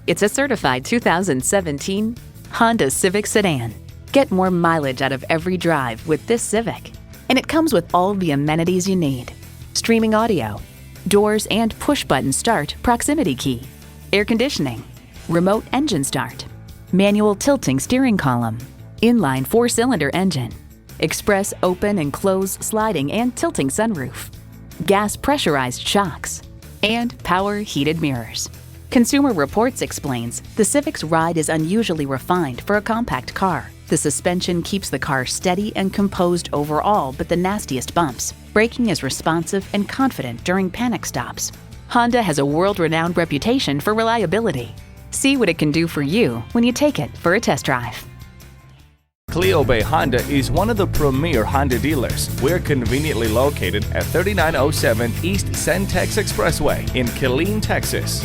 It's a certified 2017 Honda Civic sedan. Get more mileage out of every drive with this Civic. And it comes with all the amenities you need. Streaming audio, doors and push-button start proximity key, air conditioning, remote engine start, manual tilting steering column, inline 4-cylinder engine, express open and close sliding and tilting sunroof, gas pressurized shocks, and power heated mirrors. Consumer Reports explains the Civic's ride is unusually refined for a compact car. The suspension keeps the car steady and composed over all but the nastiest bumps. Braking is responsive and confident during panic stops. Honda has a world-renowned reputation for reliability. See what it can do for you when you take it for a test drive. Cleo Bay Honda is one of the premier Honda dealers. We're conveniently located at 3907 East Centex Expressway in Killeen, Texas.